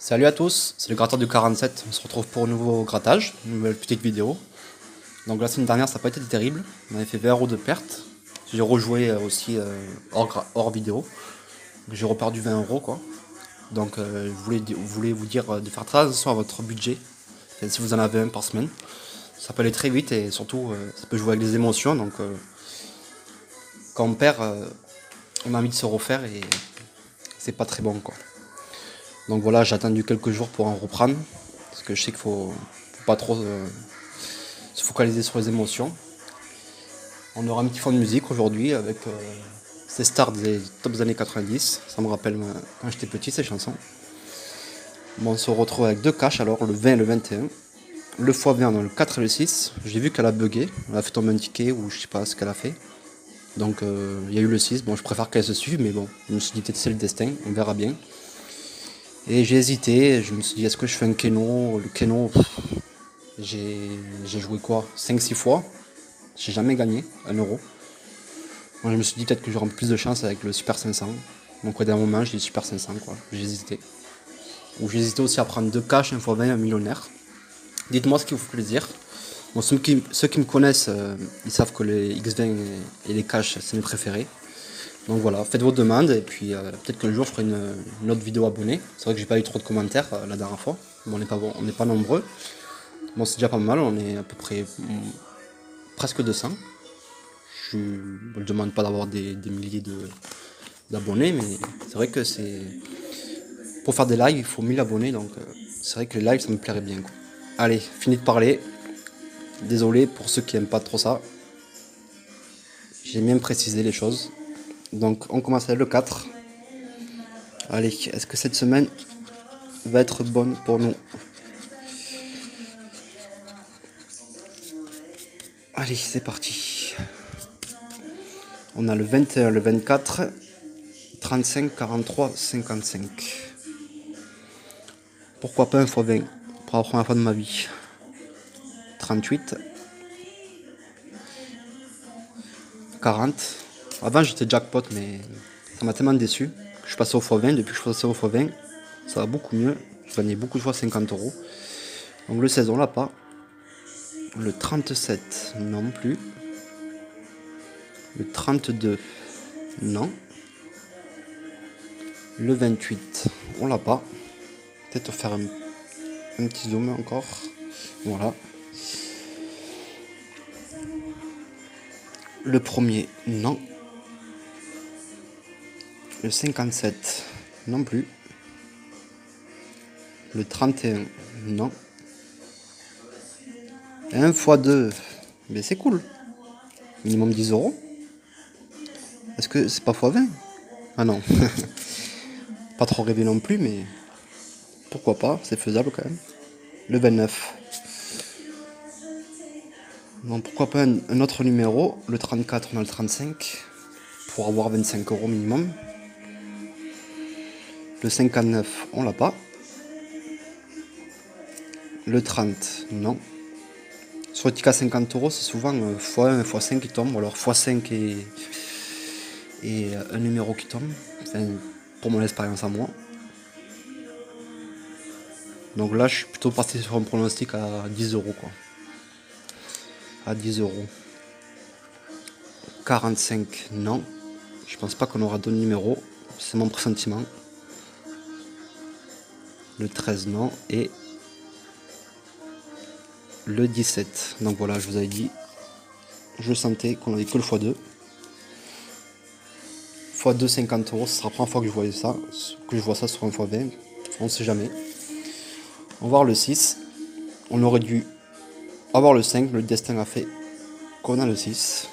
Salut à tous, c'est le gratteur du 47. On se retrouve pour un nouveau grattage, une nouvelle petite vidéo. Donc la semaine dernière, ça n'a pas été terrible. On avait fait 20 € de perte. J'ai rejoué aussi hors vidéo. J'ai reperdu 20 € quoi. Donc je voulais vous dire de faire très attention à votre budget. Enfin, si vous en avez un par semaine. Ça peut aller très vite et surtout ça peut jouer avec les émotions. Donc quand on perd, on a envie de se refaire et c'est pas très bon quoi. Donc voilà, j'ai attendu quelques jours pour en reprendre. Parce que je sais qu'il faut pas trop se focaliser sur les émotions. On aura un petit fond de musique aujourd'hui avec ces stars des tops années 90. Ça me rappelle quand j'étais petit ces chansons. Bon, on se retrouve avec deux caches alors, le 20 et le 21. Le x20 dans le 4 et le 6. J'ai vu qu'elle a bugué. Elle a fait tomber un ticket ou je sais pas ce qu'elle a fait. Donc il y a eu le 6. Bon, je préfère qu'elle se suive, mais bon, je me suis dit peut-être c'est le destin, on verra bien. Et j'ai hésité, je me suis dit est-ce que je fais un Keno. Le Keno, j'ai joué quoi 5-6 fois. J'ai jamais gagné 1 €. Moi je me suis dit peut-être que j'aurais plus de chance avec le Super 500. Donc au dernier moment j'ai dit Super 500 quoi. J'ai hésité. Ou j'ai hésité aussi à prendre 2 cash, 1x20, un millionnaire. Dites-moi ce qui vous fait plaisir. Bon, ceux qui me connaissent, ils savent que les X20 et les cash c'est mes préférés. Donc voilà, faites vos demandes et puis peut-être qu'un jour je ferai une autre vidéo abonnée. C'est vrai que j'ai pas eu trop de commentaires la dernière fois. Bon, on n'est pas nombreux. Bon, c'est déjà pas mal, on est à peu près presque 200. Je ne demande pas d'avoir des milliers d'abonnés, mais c'est vrai que c'est pour faire des lives, il faut 1000 abonnés, donc c'est vrai que les lives, ça me plairait bien, quoi. Allez, fini de parler. Désolé pour ceux qui aiment pas trop ça. J'ai bien précisé les choses. Donc, on commence avec le 4. Allez, est-ce que cette semaine va être bonne pour nous? Allez, c'est parti. On a le 21, le 24, 35, 43, 55. Pourquoi pas un x20 pour la première fois de ma vie? 38, 40. Avant j'étais jackpot, mais ça m'a tellement déçu que je suis passé au x20. Depuis que je suis passé au x20, ça va beaucoup mieux. Je gagnais beaucoup de fois 50 €. Donc le 16 on l'a pas. Le 37 non plus. Le 32 non. Le 28 on l'a pas. Peut-être faire un petit zoom encore. Voilà. Le premier non. Le 57 non plus. Le 31 non. 1 x 2, mais c'est cool. Minimum 10 €. Est-ce que c'est pas x20? Ah non. Pas trop rêvé non plus, mais pourquoi pas, c'est faisable quand même. Le 29. Bon, pourquoi pas un autre numéro. Le 34, on a le 35. Pour avoir 25 € minimum. Le 59, on l'a pas. Le 30, non. Sur le ticket à 50 €, c'est souvent x1, x5 qui tombe, ou alors x5 et un numéro qui tombe. Enfin, pour mon expérience à moi. Donc là, je suis plutôt parti sur un pronostic à 10 € quoi. À 10 €. 45, non. Je pense pas qu'on aura d'autres numéros. C'est mon pressentiment. Le 13, non. Et le 17. Donc voilà, je vous avais dit. Je sentais qu'on avait que le x2. x2, 50 €. Ce sera la première fois que je vois ça sur un x20. On sait jamais. On va voir le 6. On aurait dû avoir le 5. Le destin a fait qu'on a le 6.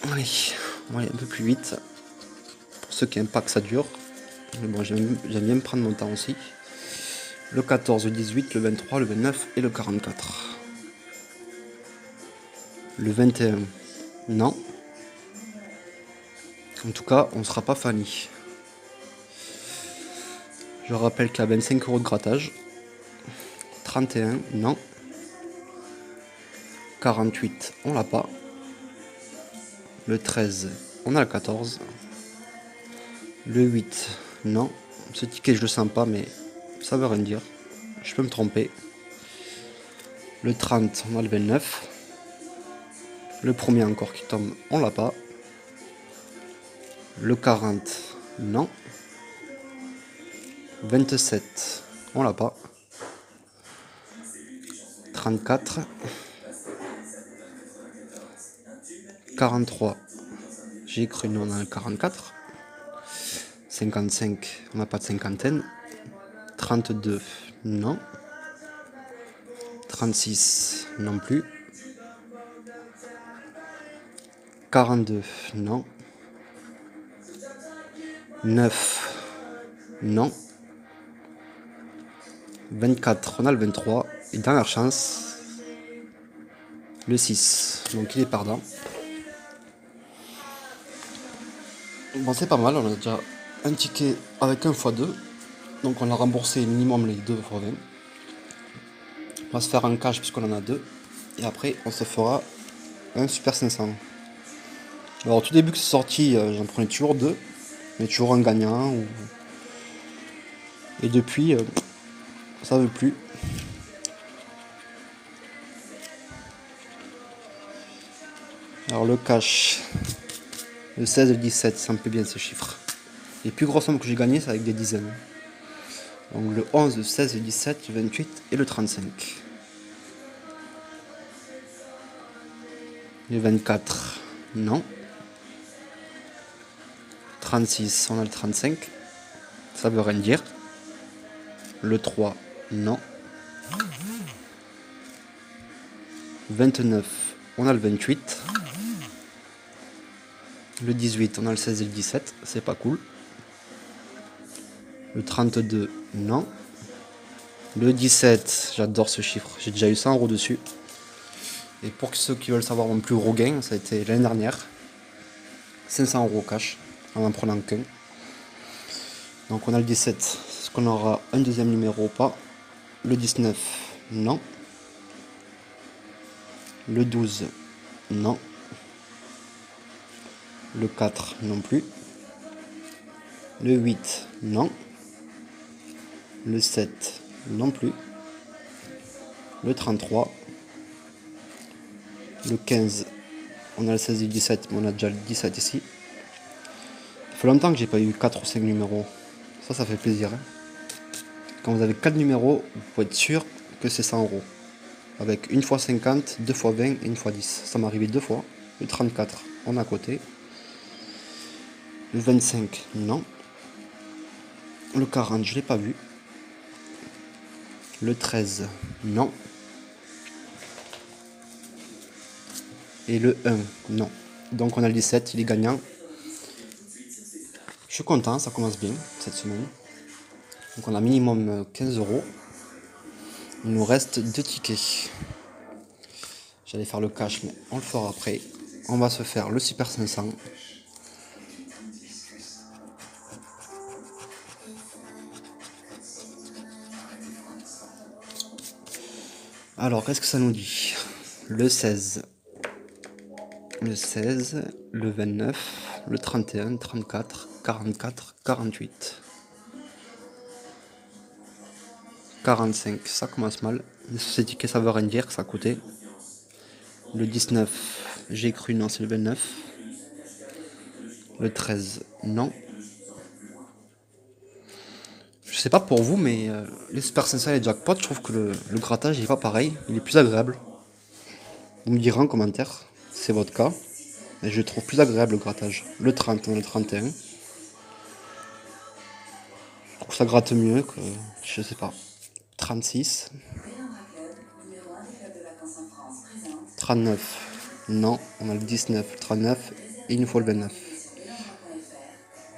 Allez, on va aller un peu plus vite. Pour ceux qui n'aiment pas que ça dure. Mais bon, j'aime bien me prendre mon temps aussi. Le 14, le 18, le 23, le 29 et le 44. Le 21, non. En tout cas, on ne sera pas Fanny. Je rappelle qu'il y a 25 € de grattage. 31, non. 48, on l'a pas. Le 13, on a le 14. Le 8, non. Ce ticket, je le sens pas, mais ça veut rien dire. Je peux me tromper. Le 30, on a le 29. Le premier encore qui tombe, on l'a pas. Le 40, non. 27, on l'a pas. 34. 43, j'ai cru, non, on a le 44. 55, on n'a pas de cinquantaine. 32, non. 36, non plus. 42, non. 9, non. 24, on a le 23. Et dernière chance, le 6. Donc il est pardon. Bon, c'est pas mal, on a déjà un ticket avec 1 x 2. Donc on a remboursé minimum les 2 x 20. On va se faire un cash puisqu'on en a 2. Et après, on se fera un Super 500. Alors, au tout début que c'est sorti, j'en prenais toujours 2. Mais toujours un gagnant. Et depuis, ça veut plus. Alors, le cash. Le 16 et le 17, ça me plaît bien ce chiffre. Les plus grosses sommes que j'ai gagnées, c'est avec des dizaines. Donc le 11, le 16, le 17, le 28 et le 35. Le 24, non. 36, on a le 35. Ça veut rien dire. Le 3, non. 29, on a le 28. Le 18, on a le 16 et le 17. C'est pas cool. Le 32, non. Le 17, j'adore ce chiffre. J'ai déjà eu 100 € dessus. Et pour ceux qui veulent savoir mon plus gros gain, ça a été l'année dernière. 500 € cash, en prenant qu'un. Donc on a le 17. Est-ce qu'on aura un deuxième numéro ou pas? Le 19, non. Le 12, non. Le 4, non plus. Le 8, non. Le 7, non plus. Le 33. Le 15, on a le 16 et le 17, mais on a déjà le 17 ici. Ça fait longtemps que j'ai pas eu 4 ou 5 numéros. Ça fait plaisir. Hein. Quand vous avez 4 numéros, vous pouvez être sûr que c'est 100 €. Avec 1 x 50, 2 x 20 et 1 x 10. Ça m'est arrivé 2 fois. Le 34, on est à côté. Le 25, non. Le 40, je l'ai pas vu. Le 13, non. Et le 1, non. Donc on a le 17, il est gagnant. Je suis content, ça commence bien cette semaine. Donc on a minimum 15 €. Il nous reste 2 tickets. J'allais faire le cash, mais on le fera après. On va se faire le Super 500. Alors, qu'est-ce que ça nous dit? Le 16. Le 16, le 29, le 31, 34, 44, 48. 45, ça commence mal. Ces tickets, ça veut rien dire, ça a coûté. Le 19, j'ai cru, non, c'est le 29. Le 13, non. Je sais pas pour vous, mais les Super 500 et les jackpots, je trouve que le grattage il est pas pareil, il est plus agréable. Vous me direz en commentaire si c'est votre cas. Et je trouve plus agréable le grattage. Le 30, on a le 31. Je trouve que ça gratte mieux que, je sais pas, 36. 39, non, on a le 19, le 39 et une fois le 29.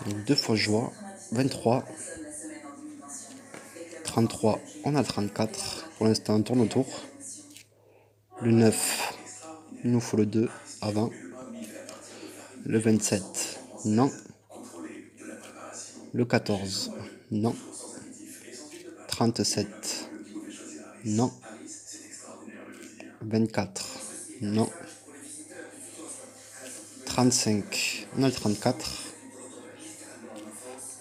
Donc 2 fois joie, 23. 33, on a le 34. Pour l'instant, on tourne autour. Le 9, il nous faut le 2 avant. Le 27, non. Le 14, non. 37, non. 24, non. 35, on a le 34.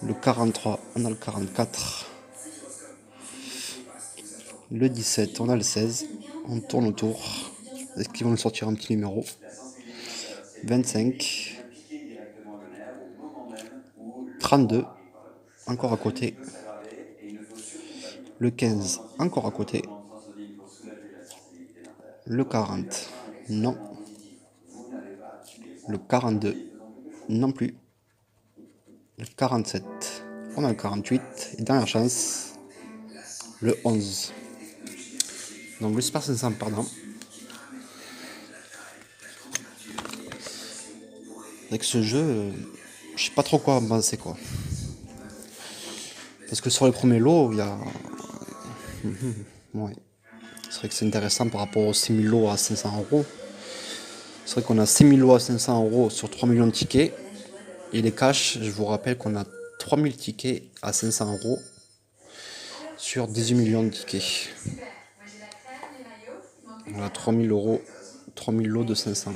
Le 43, on a le 44. Le 17, on a le 16. On tourne autour. Est-ce qu'ils vont nous sortir un petit numéro? 25. 32. Encore à côté. Le 15, encore à côté. Le 40, non. Le 42, non plus. Le 47, on a le 48. Et dernière chance, le 11. Donc le Super 500 pardon. Avec ce jeu, je sais pas trop quoi en penser quoi. Parce que sur les premiers lots, il y a... Ouais. C'est vrai que c'est intéressant par rapport aux 6000 lots à 500€. C'est vrai qu'on a 6000 lots à 500€ sur 3 millions de tickets. Et les cash, je vous rappelle qu'on a 3000 tickets à 500€ sur 18 millions de tickets. On a 3000€, 3000 lots de 500.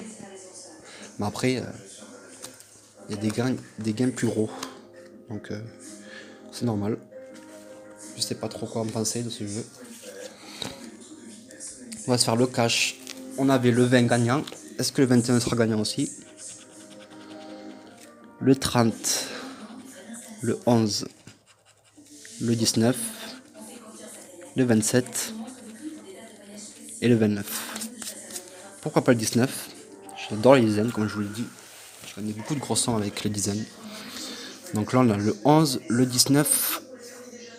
Mais après, il y a des gains plus gros. Donc c'est normal. Je sais pas trop quoi en penser de ce jeu. On va se faire le cash. On avait le 20 gagnant. Est-ce que le 21 sera gagnant aussi? Le 30, le 11, le 19, le 27 et le 29. Pourquoi pas le 19? J'adore les dizaines, comme je vous l'ai dit. Je gagne beaucoup de gros sons avec les dizaines. Donc là, on a le 11, le 19,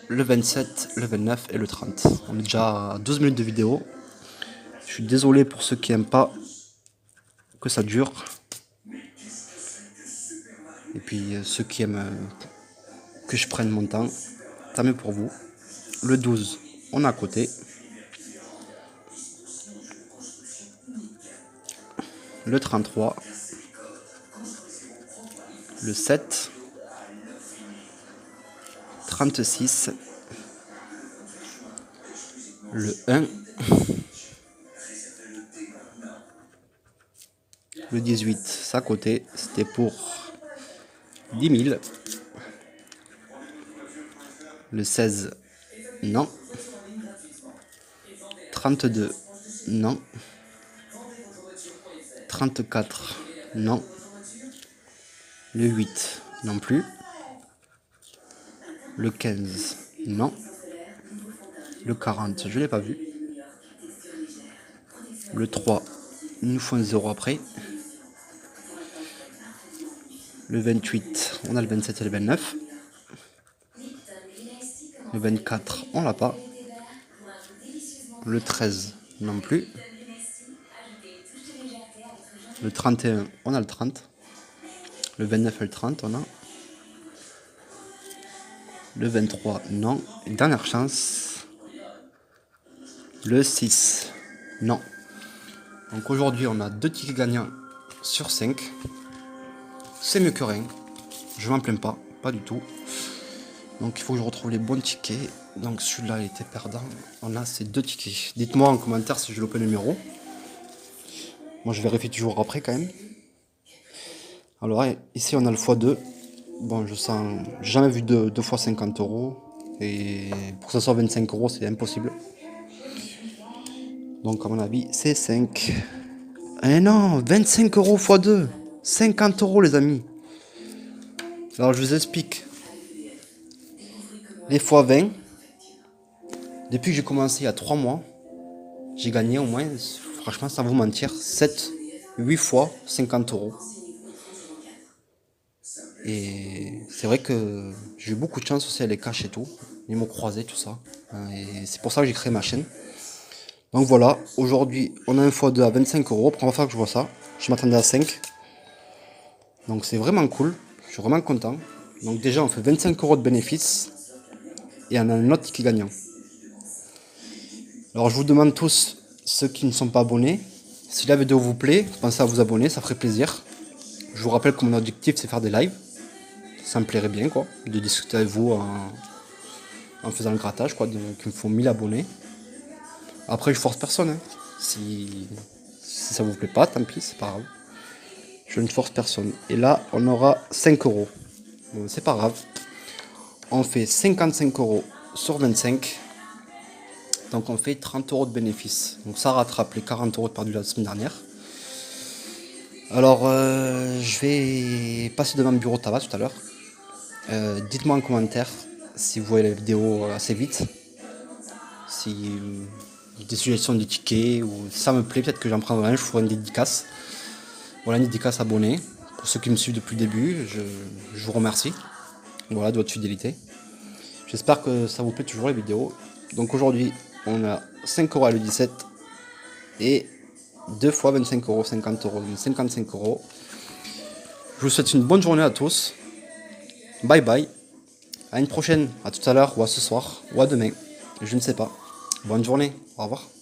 le 27, le 29 et le 30. On est déjà à 12 minutes de vidéo. Je suis désolé pour ceux qui n'aiment pas que ça dure. Et puis ceux qui aiment que je prenne mon temps, tant mieux pour vous. Le 12, on est à côté. Le 33. Le 7. 36. Le 1. Le 18, c'est à côté. C'était pour 10 000. Le 16, non. 32, non. 34, non. Le 8, non plus. Le 15, non. Le 40, je ne l'ai pas vu. Le 3, il nous faut un 0 après. Le 28, on a le 27 et le 29. Le 24, on l'a pas. Le 13, non plus. Le 31, on a le 30. Le 29 et le 30, on a. Le 23, non. Et dernière chance. Le 6, non. Donc aujourd'hui, on a 2 tickets gagnants sur 5. C'est mieux que rien. Je m'en plains pas, pas du tout. Donc il faut que je retrouve les bons tickets. Donc celui-là, il était perdant. On a ces 2 tickets. Dites-moi en commentaire si j'ai loupé le numéro. Moi, je vérifie toujours après quand même. Alors ici, on a le x2. Bon, je sens... J'ai jamais vu 2 fois 50€. Et pour que ça soit 25€, c'est impossible. Donc à mon avis, c'est 5. Eh non, 25€ x 2. 50€ les amis. Alors je vous explique. Les x 20. Depuis que j'ai commencé il y a 3 mois, j'ai gagné au moins, franchement sans vous mentir, 7, 8 fois 50€. Et c'est vrai que j'ai eu beaucoup de chance aussi à les cash et tout. Les mots croisés, tout ça. Et c'est pour ça que j'ai créé ma chaîne. Donc voilà, aujourd'hui on a un x2 à 25€. Première fois que je vois ça. Je m'attendais à 5. Donc c'est vraiment cool. Je suis vraiment content. Donc déjà on fait 25€ de bénéfices. Et on a un autre ticket gagnant. Alors je vous demande tous, ceux qui ne sont pas abonnés, si la vidéo vous plaît, pensez à vous abonner, ça ferait plaisir. Je vous rappelle que mon objectif c'est faire des lives. Ça me plairait bien quoi, de discuter avec vous en faisant le grattage quoi, qu'il me faut 1000 abonnés. Après je force personne, hein. Si ça vous plaît pas, tant pis, c'est pas grave. Je ne force personne. Et là, on aura 5 euros. Bon, c'est pas grave. On fait 55 euros sur 25. Donc on fait 30 euros de bénéfice. Donc ça rattrape les 40 euros perdus la semaine dernière. Alors, je vais passer devant le bureau de tabac tout à l'heure. Dites-moi en commentaire si vous voyez la vidéo assez vite. Si des suggestions de tickets ou si ça me plaît, peut-être que j'en prendrai un, je ferai une dédicace. Voilà, une dédicace abonnée. Pour ceux qui me suivent depuis le début, je vous remercie. Voilà, de votre fidélité. J'espère que ça vous plaît toujours les vidéos. Donc aujourd'hui, on a 5 euros à l'E17 et 2 fois 25 euros, 50 euros, donc 55 euros. Je vous souhaite une bonne journée à tous. Bye bye. À une prochaine, à tout à l'heure ou à ce soir ou à demain. Je ne sais pas. Bonne journée. Au revoir.